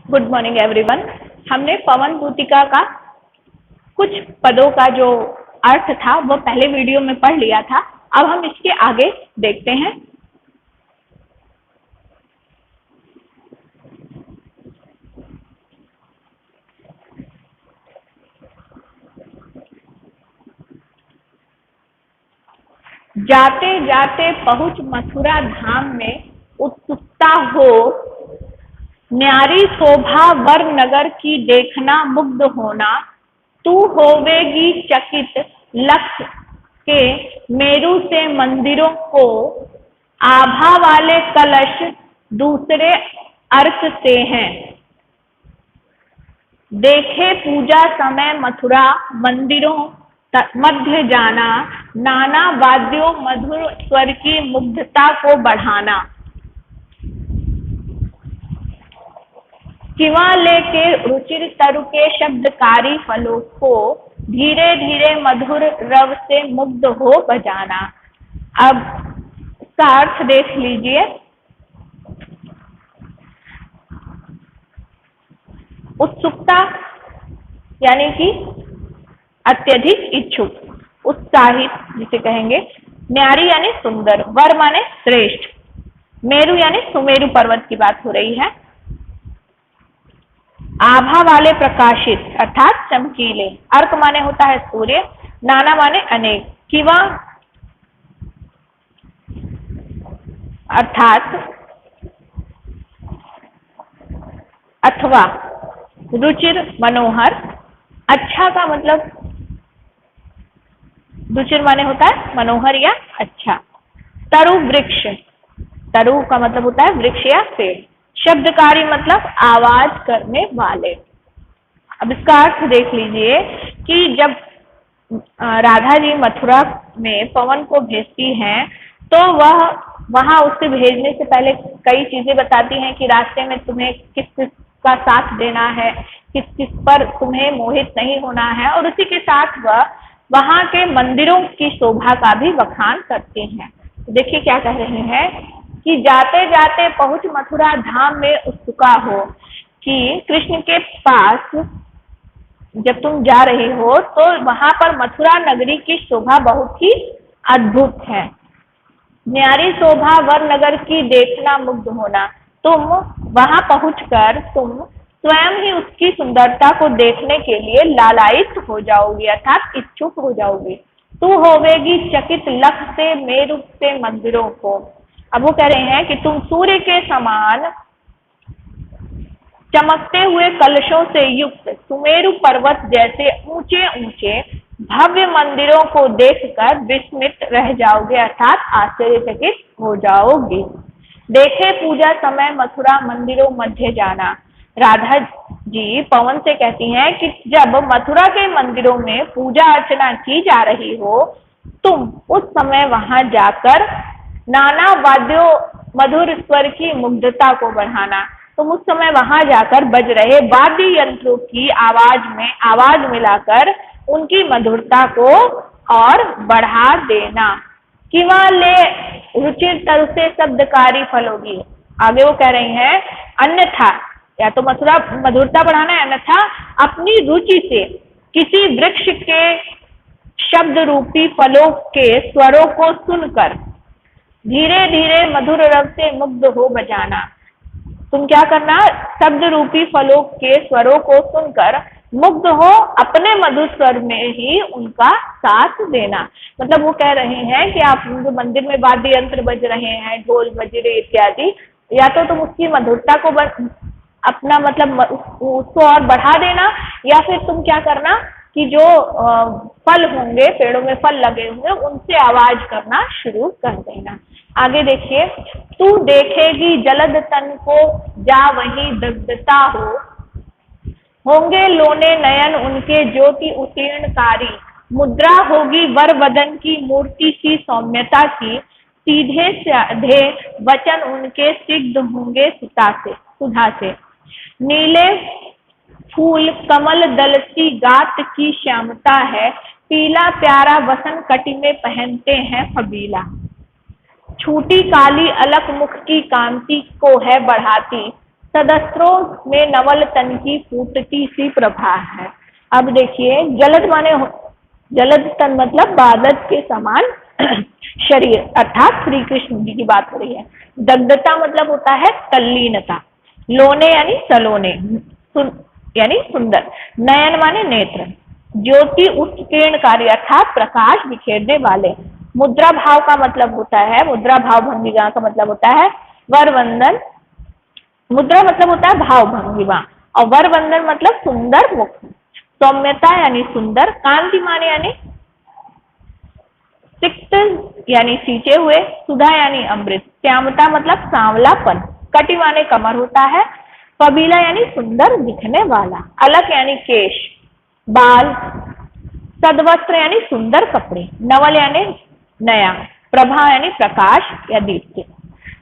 Good morning everyone. हमने पवन पूतिका का कुछ पदों का जो अर्थ था वो पहले वीडियो में पढ़ लिया था। अब हम इसके आगे देखते हैं। जाते जाते पहुंच मथुरा धाम में उत्सुकता हो, न्यारी शोभा वर नगर की देखना मुग्ध होना, तू होवेगी चकित लक्ष्य के मेरू से मंदिरों को, आभा वाले कलश दूसरे अर्क से हैं। देखे पूजा समय मथुरा मंदिरों मध्य जाना, नाना वाद्यों मधुर स्वर की मुग्धता को बढ़ाना। किवा लेके रुचिर तरु के शब्दकारी फलों को धीरे धीरे मधुर रव से मुग्ध हो बजाना। अब इसका अर्थ देख लीजिए। उत्सुकता यानी कि अत्यधिक इच्छुक, उत्साहित जिसे कहेंगे। न्यारी यानी सुंदर, वर माने श्रेष्ठ, मेरु यानी सुमेरु पर्वत की बात हो रही है। आभा वाले प्रकाशित अर्थात चमकीले, अर्क माने होता है सूर्य, नाना माने अनेक, किवा अर्थात अथवा, रुचिर मनोहर, अच्छा का मतलब रुचिर माने होता है मनोहर या अच्छा। तरु वृक्ष, तरु का मतलब होता है वृक्ष या पेड़। शब्दकारी मतलब आवाज करने वाले। अब इसका अर्थ देख लीजिए कि जब राधा जी मथुरा में पवन को भेजती हैं तो वह वहां उससे भेजने से पहले कई चीजें बताती हैं कि रास्ते में तुम्हें किस किस का साथ देना है, किस किस पर तुम्हें मोहित नहीं होना है, और उसी के साथ वह वहां के मंदिरों की शोभा का भी बखान करती हैं। तो देखिए क्या कह रहे हैं कि जाते जाते पहुंच मथुरा धाम में उत्सुका हो, कि कृष्ण के पास जब तुम जा रही हो तो वहां पर मथुरा नगरी की शोभा बहुत ही अद्भुत है। न्यारी शोभा वर नगर की देखना मुग्ध होना, तुम वहां पहुंचकर तुम स्वयं ही उसकी सुंदरता को देखने के लिए लालायित हो जाओगी, अर्थात इच्छुक हो जाओगी। तू होवेगी चकित लक्ष्य से मेरु से मंदिरों को। अब वो कह रहे हैं कि तुम सूर्य के समान चमकते हुए कलशों से युक्त सुमेरु पर्वत जैसे ऊंचे ऊंचे भव्य मंदिरों को देखकर विस्मित रह जाओगे, अर्थात आश्चर्यचकित हो जाओगे। देखे पूजा समय मथुरा मंदिरों मध्य जाना, राधा जी पवन से कहती हैं कि जब मथुरा के मंदिरों में पूजा अर्चना की जा रही हो तुम उस समय वहां जाकर नाना वाद्यों मधुर स्वर की मुग्धता को बढ़ाना। तुम उस समय वहां जाकर बज रहे वाद्य यंत्रों की आवाज में आवाज मिलाकर उनकी मधुरता को और बढ़ा देना। किवा ले रुचिर तरु से शब्दकारी फलोगी, आगे वो कह रही हैं अन्यथा, या तो मथुरा मधुरता बढ़ाना है, अन्यथा अपनी रुचि से किसी वृक्ष के शब्द रूपी फलों के स्वरों को सुनकर धीरे धीरे मधुर रव से मुग्ध हो बजाना। तुम क्या करना, शब्द रूपी फलों के स्वरों को सुनकर मुग्ध हो अपने मधुर स्वर में ही उनका साथ देना। मतलब वो कह रहे हैं कि आप जो मंदिर में वाद्य यंत्र बज रहे हैं, ढोल मजीरे इत्यादि, या तो तुम उसकी मधुरता को अपना मतलब उसको और बढ़ा देना, या फिर तुम क्या करना कि जो फल होंगे, पेड़ों में फल लगे होंगे, उनसे आवाज करना शुरू कर देना। आगे देखिए, तू देखेगी जलद तन को जा वहीं दग्धता हो, होंगे लोने नयन उनके ज्योति उत्तीर्णकारी, मुद्रा होगी वर वदन की मूर्ति सी सौम्यता की, सीधे साधे वचन उनके सिग्ध होंगे सुधा से, नीले फूल कमल दल सी गात की श्यामता है, पीला प्यारा वसन कटी में पहनते हैं फबीला, छूटी काली अलक मुख की कांति को है बढ़ाती, सदस्त्रों में नवल तन की फूटती सी प्रभा है। अब देखिए, जलद माने जलद तन मतलब बादल के समान शरीर, अर्थात श्री कृष्ण जी की बात हो रही है। दग्धता मतलब होता है तल्लीनता। लोने यानी सलोने, यानी सुंदर। नयन माने नेत्र। ज्योति उत्कीर्णकारी अर्थात प्रकाश बिखेरने वाले। मुद्रा भाव का मतलब होता है, मुद्रा भाव भंगिमा का मतलब होता है वर वंदन। मुद्रा मतलब होता है भाव भंगिमा, और वर वंदन मतलब सुंदर मुख। सौम्यता यानी सुंदर। कांति माने यानी सिक्त यानी सींचे हुए। सुधा यानी अमृत। श्यामता मतलब सांवलापन। कटि माने कमर होता है। कबीला यानी सुंदर दिखने वाला। अलक यानी केश, बाल। सदवस्त्र यानी सुंदर कपड़े। नवल यानी नया। प्रभा यानी प्रकाश या दीप्ति।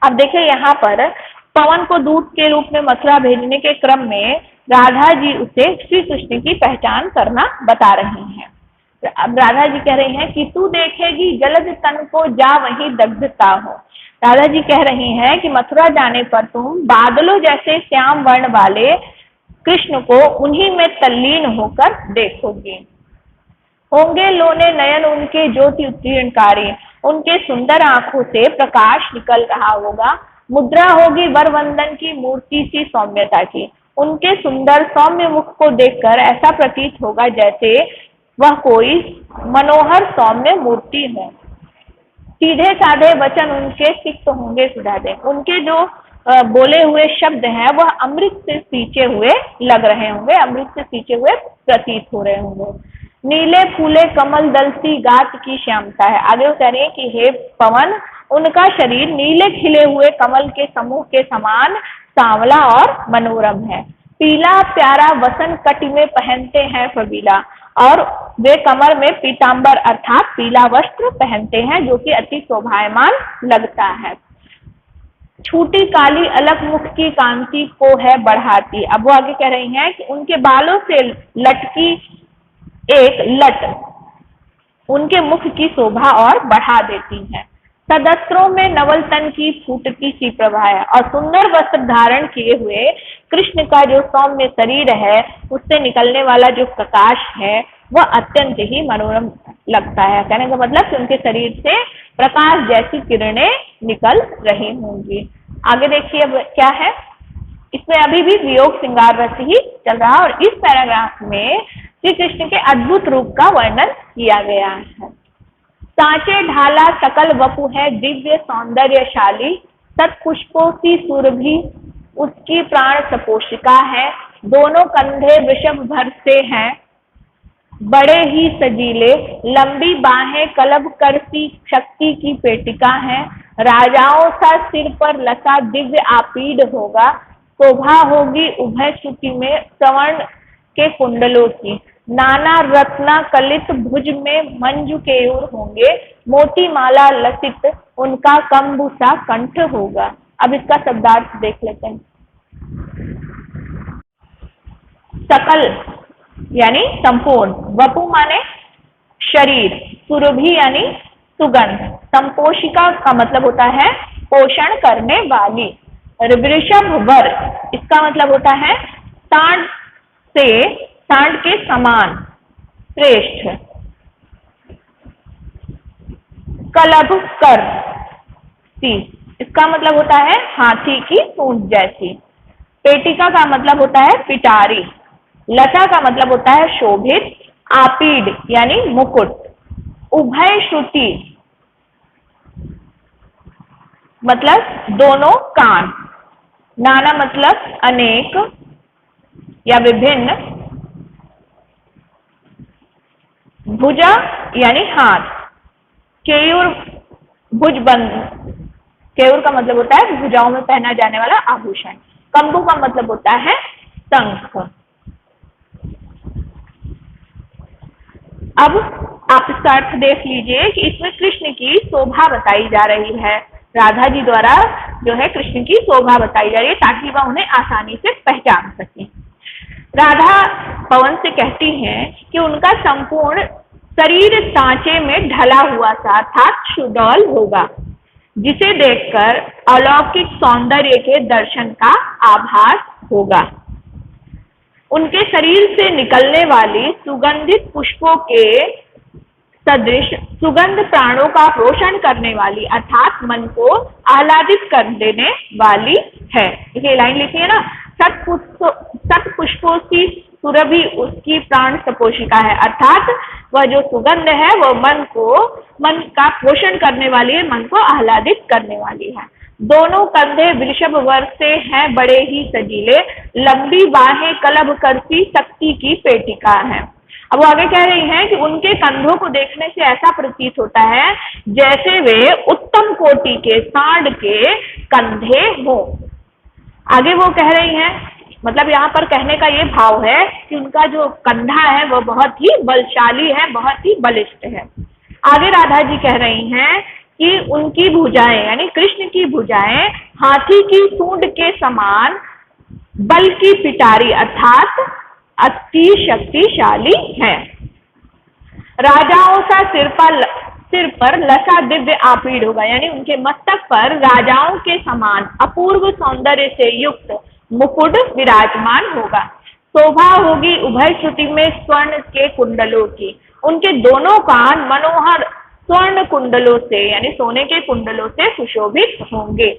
अब देखिए, यहाँ पर पवन को दूत के रूप में मथुरा भेजने के क्रम में राधा जी उसे श्री कृष्ण की पहचान करना बता रही हैं। अब राधा जी कह रही हैं कि तू देखेगी जलद तन को, जा वहीं दग्धता हो। राधा जी कह रही हैं कि मथुरा जाने पर तुम बादलों जैसे श्याम वर्ण वाले कृष्ण को उन्हीं में तल्लीन होकर देखोगी। होंगे लोने नयन उनके ज्योति उत्कीर्णकारी, उनके सुंदर आंखों से प्रकाश निकल रहा होगा। मुद्रा होगी वर वंदन की मूर्ति सी सौम्यता की। उनके सुंदर सौम्य मुख को देखकर ऐसा प्रतीत होगा जैसे वह कोई मनोहर सौम्य मूर्ति है। सीधे साधे वचन उनके सिक्त होंगे सुधादे। उनके जो बोले हुए शब्द हैं वह अमृत से सींचे हुए लग रहे होंगे, अमृत से सींचे हुए प्रतीत हो रहे होंगे। नीले फूले कमल दलसी गात की श्यामता है। आगे वो कह रहे हैं कि हे पवन, उनका शरीर नीले खिले हुए कमल के समूह के समान सांवला और मनोरम है। पीला प्यारा वसन कटि में पहनते हैं फबीला, और वे कमर में पीतांबर अर्थात पीला वस्त्र पहनते हैं जो कि अति शोभायमान लगता है। छूटी काली अलग मुख की कांति को है बढ़ाती। अब वो आगे कह रही हैं कि उनके बालों से लटकी एक लट उनके मुख की शोभा और बढ़ा देती है। सदस्त्रों में नवल तन की फूटती सी प्रभा है, और सुंदर वस्त्र धारण किए हुए कृष्ण का जो सौम्य शरीर है उससे निकलने वाला जो प्रकाश है वह अत्यंत ही मनोरम लगता है। कहने का मतलब कि उनके शरीर से प्रकाश जैसी किरणें निकल रही होंगी। आगे देखिए अब क्या है, इसमें अभी भी वियोग श्रृंगार रस ही चल रहा है, और इस पैराग्राफ में श्री कृष्ण के अद्भुत रूप का वर्णन किया गया है। सांचे ढाला सकल वपु है दिव्य सौंदर्यशाली, सत पुष्पों की सुरभि उसकी प्राण सपोषिका है। दोनों कंधे वृषभ भर से हैं बड़े ही सजीले, लंबी बाहें कलब करती शक्ति की पेटिका है। राजाओं सा सिर पर लसा दिव्य आपीड होगा, शोभा होगी उभय श्रुति में श्रवण के कुंडलों की। नाना रत्ना कलित भुज में मंजू केयूर होंगे, मोती माला लसित उनका कंबु सा कंठ होगा। अब इसका शब्दार्थ देख लेते हैं। सकल यानी संपूर्ण, वपु माने शरीर, सुरभि यानी सुगंध, संपोषिका का मतलब होता है पोषण करने वाली। वृषभ वर इसका मतलब होता है सांड से सांड के समान श्रेष्ठ। कलभ कर सी इसका मतलब होता है हाथी की सूंड जैसी। पेटिका का मतलब होता है पिटारी। लता का मतलब होता है शोभित। आपीड यानी मुकुट। उभय श्रुति मतलब दोनों कान। नाना मतलब अनेक या विभिन्न। भुजा यानी हाथ। केयूर भुजबंद, केयूर का मतलब होता है भुजाओं में पहना जाने वाला आभूषण। कंबु का मतलब होता है शंख। अब आप इसका अर्थ देख लीजिए कि इसमें कृष्ण की शोभा बताई जा रही है। राधा जी द्वारा जो है कृष्ण की शोभा बताई जा रही है ताकि वह उन्हें आसानी से पहचान सके। राधा पवन से कहती हैं कि उनका संपूर्ण शरीर सांचे में ढला हुआ सा अर्थात सुडौल होगा। जिसे देखकर अलौकिक सौंदर्य के दर्शन का आभास होगा। उनके शरीर से निकलने वाली सुगंधित पुष्पों के सदृश सुगंध प्राणों का पोषण करने वाली अर्थात मन को आह्लादित कर देने वाली है। ये लाइन लिखी है ना, सत पुष्पों की सुरभि उसकी प्राण सपोषिका है, अर्थात वह जो सुगंध है वह मन का पोषण करने वाली है, मन को आह्लादित करने वाली है। दोनों कंधे वृषभ वर्ग से हैं, बड़े ही सजीले, लंबी बाहें कलभ करती शक्ति की पेटिका है। अब वो आगे कह रही हैं कि उनके कंधों को देखने से ऐसा प्रतीत होता है जैसे वे उत्तम कोटि के सांड के कंधे हो। आगे वो कह रही हैं, मतलब यहाँ पर कहने का ये भाव है कि उनका जो कंधा है वह बहुत ही बलशाली है, बहुत ही बलिष्ठ है। आगे राधा जी कह रही हैं कि उनकी भुजाएं यानी कृष्ण की भुजाएं हाथी की सूंड के समान बल की पिटारी अर्थात अति शक्तिशाली है। राजाओं सा सिर पर लसा दिव्य आपीड़ होगा, यानी उनके मस्तक पर राजाओं के समान अपूर्व सौंदर्य से युक्त मुकुट विराजमान होगा। शोभा होगी उभय श्रुति में स्वर्ण के कुंडलों की, उनके दोनों कान मनोहर स्वर्ण कुंडलों से यानी सोने के कुंडलों से सुशोभित होंगे।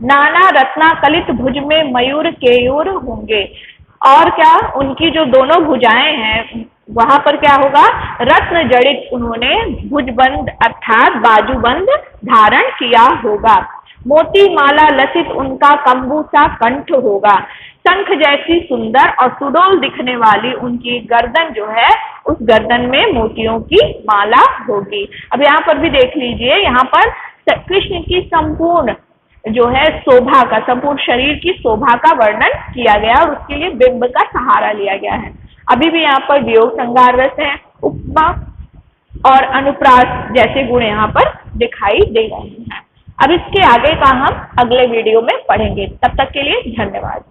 नाना रत्ना कलित भुज में मयूर केयूर होंगे, और क्या उनकी जो दोनों भुजाएं हैं वहां पर क्या होगा, रत्न जड़ित उन्होंने भुजबंद अर्थात बाजूबंद धारण किया होगा। मोती माला लसित उनका कंबू सा कंठ होगा। शंख जैसी सुंदर और सुडौल दिखने वाली उनकी गर्दन जो है, उस गर्दन में मोतियों की माला होगी। अब यहाँ पर भी देख लीजिए, यहाँ पर कृष्ण की संपूर्ण जो है शोभा का, संपूर्ण शरीर की शोभा का वर्णन किया गया और उसके लिए बिंब का सहारा लिया गया है। अभी भी यहाँ पर वियोग श्रृंगार रस है, उपमा और अनुप्रास जैसे गुण यहाँ पर दिखाई दे रहे हैं। अब इसके आगे का हम अगले वीडियो में पढ़ेंगे। तब तक के लिए धन्यवाद।